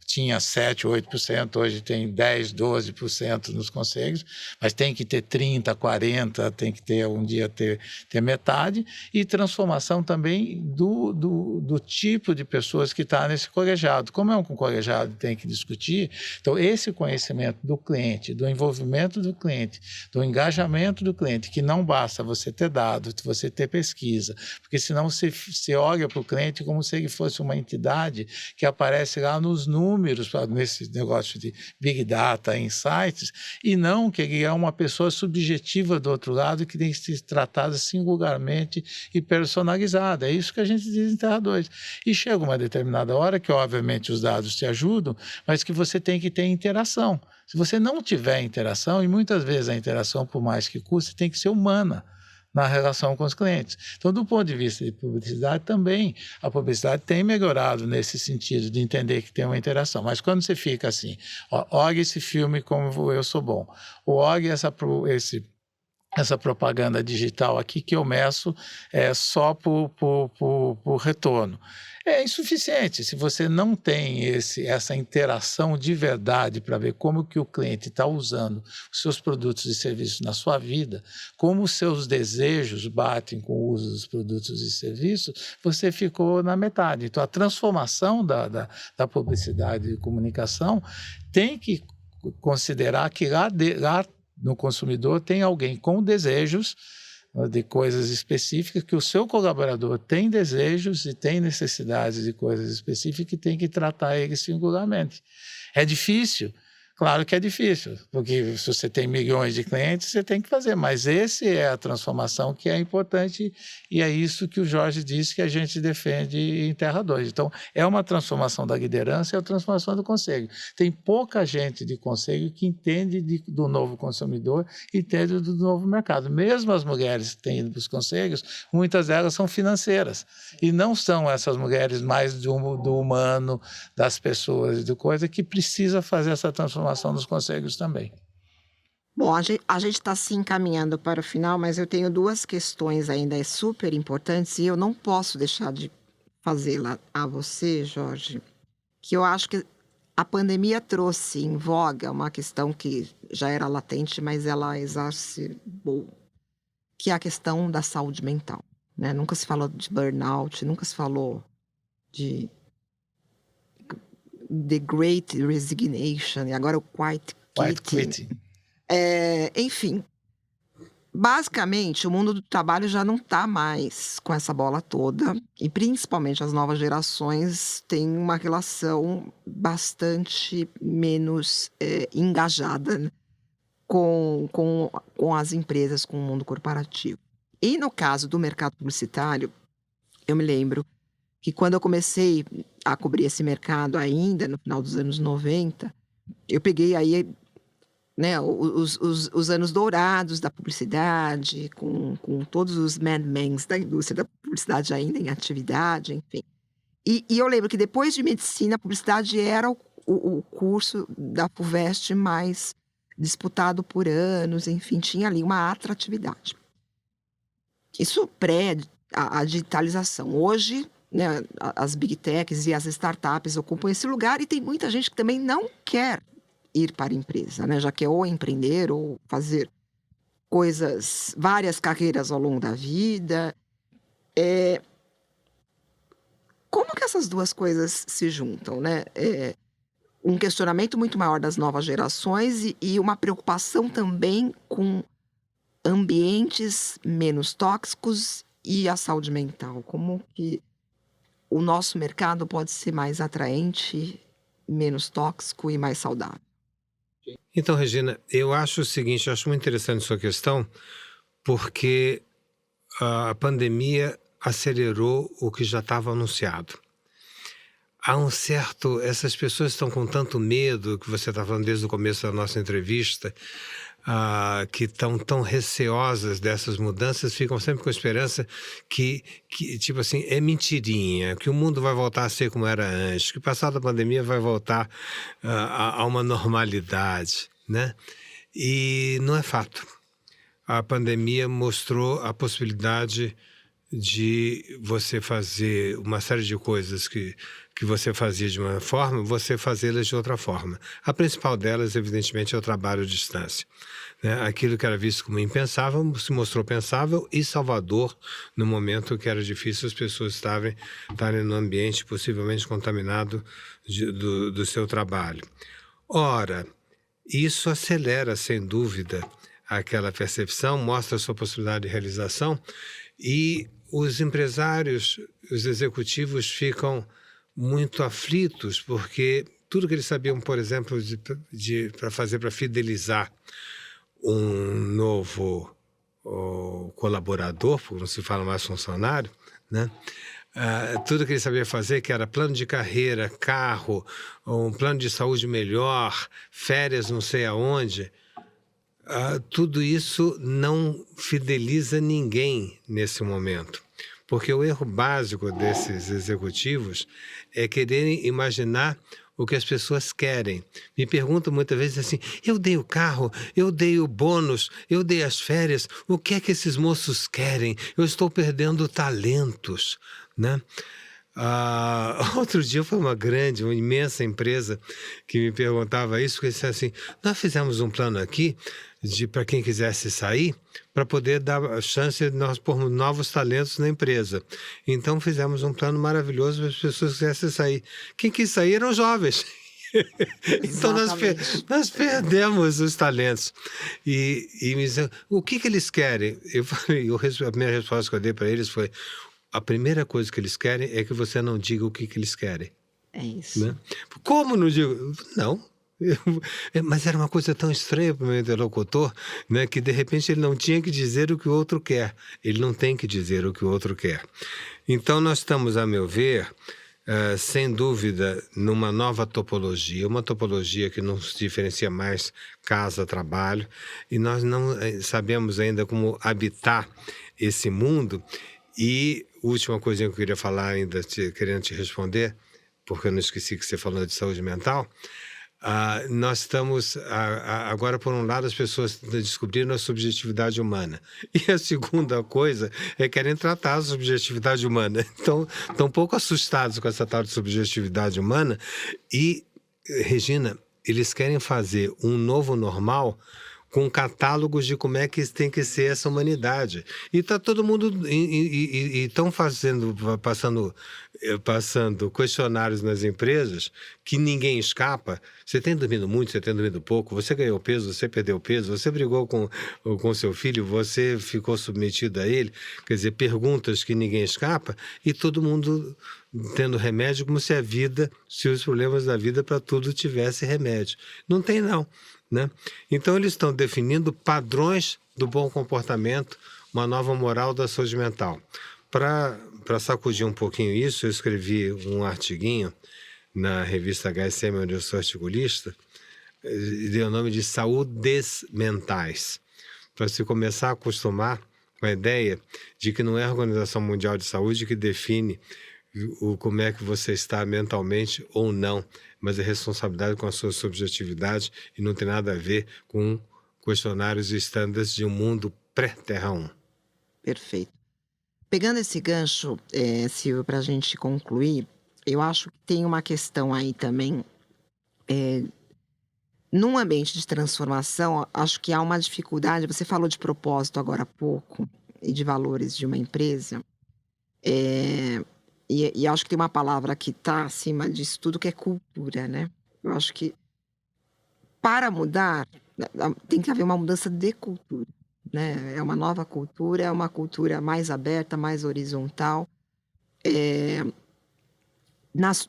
Tinha 7%, 8%, hoje tem 10%, 12% nos conselhos, mas tem que ter 30%, 40%, tem que ter um dia ter metade, e transformação também do tipo de pessoas que está nesse colegiado. Como é um colegiado, tem que discutir, então esse conhecimento do cliente, do envolvimento do cliente, do engajamento do cliente, que não basta você ter dados, você ter pesquisa, porque senão você olha para o cliente como se ele fosse uma entidade que aparece lá nos números, nesse negócio de Big Data, Insights, e não que ele é uma pessoa subjetiva do outro lado que tem que ser tratada singularmente e personalizada. É isso que a gente diz em Terra 2. E chega uma determinada hora que, obviamente, os dados te ajudam, mas que você tem que ter interação. Se você não tiver interação, e muitas vezes a interação, por mais que custe, tem que ser humana. na relação com os clientes. Então, do ponto de vista de publicidade, também a publicidade tem melhorado nesse sentido de entender que tem uma interação. Mas quando você fica assim, olha esse filme como eu sou bom, ou olha essa propaganda digital aqui que eu meço só por retorno. É insuficiente. Se você não tem essa interação de verdade para ver como que o cliente está usando os seus produtos e serviços na sua vida, como os seus desejos batem com o uso dos produtos e serviços, você ficou na metade. Então, a transformação da publicidade e comunicação tem que considerar que lá no consumidor tem alguém com desejos de coisas específicas, que o seu colaborador tem desejos e tem necessidades de coisas específicas e tem que tratar eles singularmente. É difícil? Claro que é difícil, porque se você tem milhões de clientes, você tem que fazer, mas essa é a transformação que é importante e é isso que o Jorge disse que a gente defende em Terra 2. Então, é uma transformação da liderança, é uma transformação do conselho. Tem pouca gente de conselho que entende do novo consumidor e entende do novo mercado. Mesmo as mulheres que têm ido para os conselhos, muitas delas são financeiras e não são essas mulheres mais do humano, das pessoas e do coisa, que precisa fazer essa transformação dos conselhos também. Bom, a gente está se encaminhando para o final, mas eu tenho duas questões ainda super importantes e eu não posso deixar de fazê-la a você, Jorge, que eu acho que a pandemia trouxe em voga uma questão que já era latente, mas ela exacerbou, que é a questão da saúde mental, né? Nunca se falou de burnout, nunca se falou de The Great Resignation, e agora o Quiet Quitting. Enfim, basicamente, o mundo do trabalho já não está mais com essa bola toda, e principalmente as novas gerações têm uma relação bastante menos engajada, né, com as empresas, com o mundo corporativo. E no caso do mercado publicitário, eu me lembro que quando eu comecei a cobrir esse mercado ainda, no final dos anos 90, eu peguei aí, né, os anos dourados da publicidade, com todos os Mad Mens da indústria da publicidade ainda em atividade, enfim. E eu lembro que depois de medicina, a publicidade era o curso da FUVEST mais disputado por anos, enfim, tinha ali uma atratividade. Isso pré a digitalização. Hoje, né, as big techs e as startups ocupam esse lugar e tem muita gente que também não quer ir para a empresa, né? Já quer ou empreender ou fazer várias carreiras ao longo da vida. Como que essas duas coisas se juntam, né? Um questionamento muito maior das novas gerações e uma preocupação também com ambientes menos tóxicos e a saúde mental. Como que o nosso mercado pode ser mais atraente, menos tóxico e mais saudável? Então, Regina, eu acho o seguinte, eu acho muito interessante a sua questão, porque a pandemia acelerou o que já estava anunciado. Essas pessoas estão com tanto medo, que você está falando desde o começo da nossa entrevista, que estão tão receosas dessas mudanças, ficam sempre com a esperança que tipo assim, é mentirinha, que o mundo vai voltar a ser como era antes, que passada a pandemia vai voltar a uma normalidade, né? E não é fato. A pandemia mostrou a possibilidade de você fazer uma série de coisas que você fazia de uma forma, você fazê-las de outra forma. A principal delas, evidentemente, é o trabalho à distância, né? Aquilo que era visto como impensável se mostrou pensável e salvador no momento que era difícil as pessoas estarem no ambiente possivelmente contaminado do seu trabalho. Ora, isso acelera, sem dúvida, aquela percepção, mostra a sua possibilidade de realização e os empresários, os executivos ficam muito aflitos porque tudo que eles sabiam, por exemplo, para fazer para fidelizar um novo colaborador, porque não se fala mais funcionário, né? Tudo que ele sabia fazer, que era plano de carreira, carro, um plano de saúde melhor, férias não sei aonde, tudo isso não fideliza ninguém nesse momento. Porque o erro básico desses executivos é quererem imaginar o que as pessoas querem. Me perguntam muitas vezes assim, eu dei o carro, eu dei o bônus, eu dei as férias, o que é que esses moços querem? Eu estou perdendo talentos, né? Outro dia foi uma imensa empresa que me perguntava isso, que disse assim, nós fizemos um plano aqui para quem quisesse sair, para poder dar a chance de nós pormos novos talentos na empresa. Então fizemos um plano maravilhoso para as pessoas que quisessem sair. Quem quis sair eram os jovens. Então nós perdemos os talentos. E me diziam, o que eles querem? A primeira resposta que eu dei para eles foi, a primeira coisa que eles querem é que você não diga o que eles querem. É isso. Né? Como não digo? Não. Mas era uma coisa tão estranha para o meu interlocutor, né, que de repente ele não tinha que dizer o que o outro quer. Ele não tem que dizer o que o outro quer. Então nós estamos, a meu ver, sem dúvida, numa nova topologia, uma topologia que não se diferencia mais casa-trabalho, e nós não sabemos ainda como habitar esse mundo. E última coisinha que eu queria falar ainda, querendo te responder, porque eu não esqueci que você falou de saúde mental. Nós estamos, agora por um lado as pessoas descobriram a subjetividade humana, e a segunda coisa é que querem tratar a subjetividade humana, então estão um pouco assustados com essa tal de subjetividade humana e, Regina, eles querem fazer um novo normal com catálogos de como é que tem que ser essa humanidade. E está todo mundo... E estão passando questionários nas empresas que ninguém escapa. Você tem dormido muito, você tem dormido pouco, você ganhou peso, você perdeu peso, você brigou com seu filho, você ficou submetido a ele. Quer dizer, perguntas que ninguém escapa e todo mundo tendo remédio como se os problemas da vida para tudo tivesse remédio. Não tem, não. Né? Então eles estão definindo padrões do bom comportamento, uma nova moral da saúde mental. Para sacudir um pouquinho isso, eu escrevi um artiguinho na revista HSM, onde eu sou articulista, e dei o nome de Saúdes Mentais, para se começar a acostumar com a ideia de que não é a Organização Mundial de Saúde que define como é que você está mentalmente ou não, mas é responsabilidade com a sua subjetividade e não tem nada a ver com questionários e estándares de um mundo pré-Terra 1. Perfeito. Pegando esse gancho, Silvio, para a gente concluir, eu acho que tem uma questão aí também. Num ambiente de transformação, acho que há uma dificuldade. Você falou de propósito agora há pouco e de valores de uma empresa. E acho que tem uma palavra que está acima disso tudo, que é cultura, né? Eu acho que para mudar, tem que haver uma mudança de cultura, né? É uma nova cultura, é uma cultura mais aberta, mais horizontal.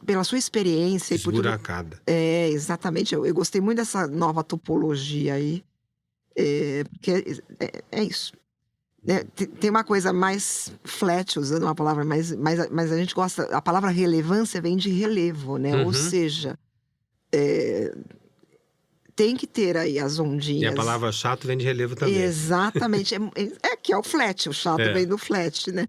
Pela sua experiência... Esburacada. Exatamente. Eu gostei muito dessa nova topologia aí, porque é isso. Tem uma coisa mais flat, usando uma palavra mas a gente gosta, a palavra relevância vem de relevo, né? Uhum. Ou seja, tem que ter aí as ondinhas. E a palavra chato vem de relevo também. Exatamente, que é o flat, o chato vem do flat, né?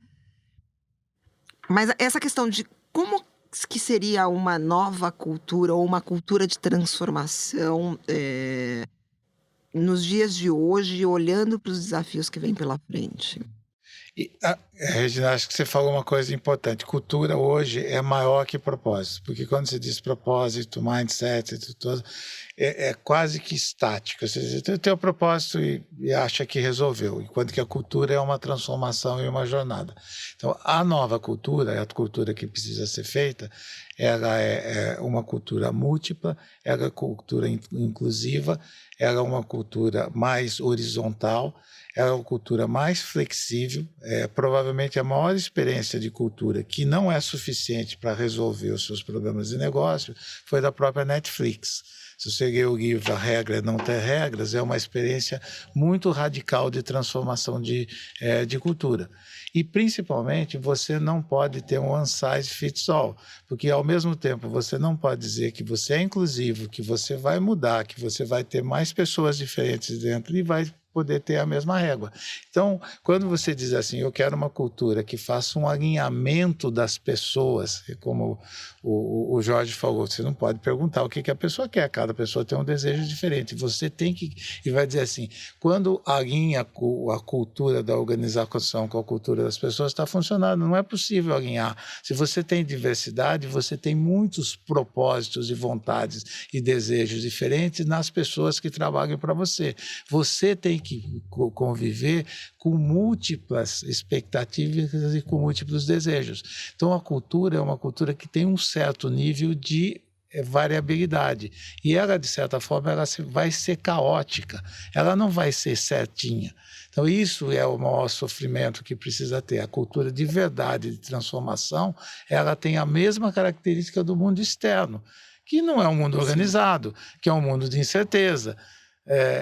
Mas essa questão de como que seria uma nova cultura ou uma cultura de transformação nos dias de hoje, olhando para os desafios que vêm pela frente. Regina, acho que você falou uma coisa importante. Cultura hoje é maior que propósito, porque quando você diz propósito, mindset, tudo, é quase que estático. Você tem o propósito e acha que resolveu, enquanto que a cultura é uma transformação e uma jornada. Então, a nova cultura, a cultura que precisa ser feita, ela é uma cultura múltipla, ela é uma cultura inclusiva, ela é uma cultura mais horizontal, ela é uma cultura mais flexível, provavelmente provavelmente a maior experiência de cultura que não é suficiente para resolver os seus problemas de negócio foi da própria Netflix. Se você ler o livro A Regra é Não Ter Regras, é uma experiência muito radical de transformação de cultura. E, principalmente, você não pode ter um one size fits all, porque, ao mesmo tempo, você não pode dizer que você é inclusivo, que você vai mudar, que você vai ter mais pessoas diferentes dentro e vai poder ter a mesma régua. Então, quando você diz assim, eu quero uma cultura que faça um alinhamento das pessoas, como o Jorge falou, você não pode perguntar o que a pessoa quer, cada pessoa tem um desejo diferente, você tem que, e vai dizer assim, quando alinha a cultura da organização com a cultura das pessoas, está funcionando, não é possível alinhar. Se você tem diversidade, você tem muitos propósitos e vontades e desejos diferentes nas pessoas que trabalham para você. Você tem que conviver com múltiplas expectativas e com múltiplos desejos. Então, a cultura é uma cultura que tem um certo nível de variabilidade. E ela, de certa forma, ela vai ser caótica. Ela não vai ser certinha. Então, isso é o maior sofrimento que precisa ter. A cultura de verdade, de transformação, ela tem a mesma característica do mundo externo, que não é um mundo organizado, que é um mundo de incerteza.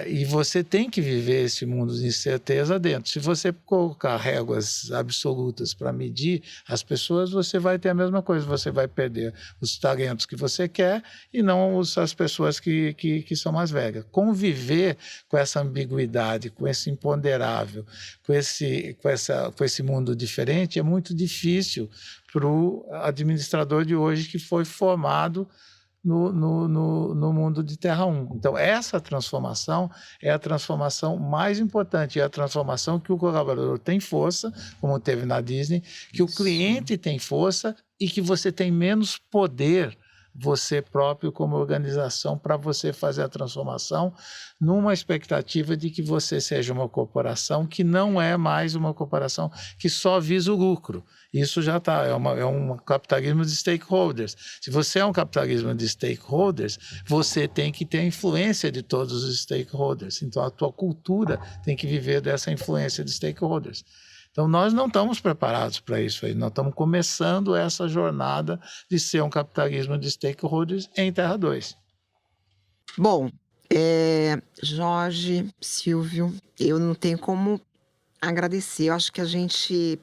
E você tem que viver esse mundo de incerteza dentro. Se você colocar réguas absolutas para medir as pessoas, você vai ter a mesma coisa. Você vai perder os talentos que você quer e não as pessoas que são mais velhas. Conviver com essa ambiguidade, com esse imponderável, com esse mundo diferente é muito difícil para o administrador de hoje que foi formado no mundo de Terra 1. Então, essa transformação é a transformação mais importante, é a transformação que o colaborador tem força, como teve na Disney, que o cliente tem força e que você tem menos poder, você próprio como organização, para você fazer a transformação numa expectativa de que você seja uma corporação que não é mais uma corporação que só visa o lucro. Isso já está, é um capitalismo de stakeholders. Se você é um capitalismo de stakeholders, você tem que ter a influência de todos os stakeholders. Então, a tua cultura tem que viver dessa influência de stakeholders. Então, nós não estamos preparados para isso aí. Nós estamos começando essa jornada de ser um capitalismo de stakeholders em Terra 2. Bom, Jorge, Silvio, eu não tenho como agradecer. Eu acho que a gente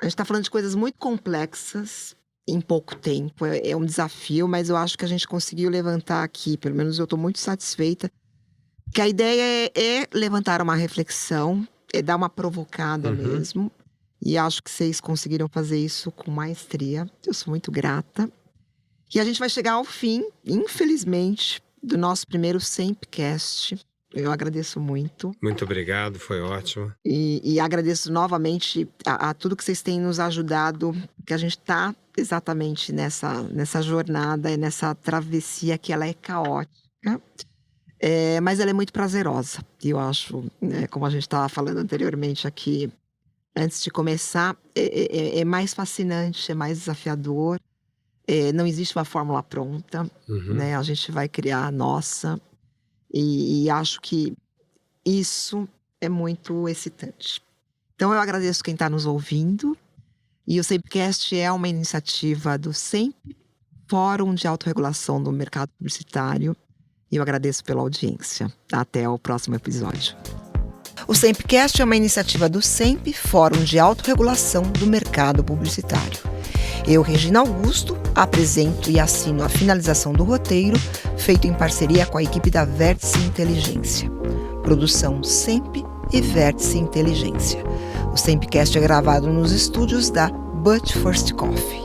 está falando de coisas muito complexas em pouco tempo. É um desafio, mas eu acho que a gente conseguiu levantar aqui, pelo menos eu estou muito satisfeita, que a ideia é levantar uma reflexão, é dar uma provocada mesmo. E acho que vocês conseguiram fazer isso com maestria. Eu sou muito grata. E a gente vai chegar ao fim, infelizmente, do nosso primeiro Sempcast. Eu agradeço muito. Muito obrigado, foi ótimo. E agradeço novamente a tudo que vocês têm nos ajudado, porque a gente está exatamente nessa jornada, nessa travessia que ela é caótica. Mas ela é muito prazerosa. E eu acho, como a gente estava falando anteriormente aqui, antes de começar, é mais fascinante, é mais desafiador. Não existe uma fórmula pronta, né? A gente vai criar a nossa. E acho que isso é muito excitante. Então, eu agradeço quem está nos ouvindo. E o Sempcast é uma iniciativa do Semp, Fórum de Autorregulação do Mercado Publicitário. E eu agradeço pela audiência. Até o próximo episódio. O Sempcast é uma iniciativa do Semp, Fórum de Autorregulação do Mercado Publicitário. Eu, Regina Augusto, apresento e assino a finalização do roteiro, feito em parceria com a equipe da Vértice Inteligência. Produção Semp e Vértice Inteligência. O Sempcast é gravado nos estúdios da But First Coffee.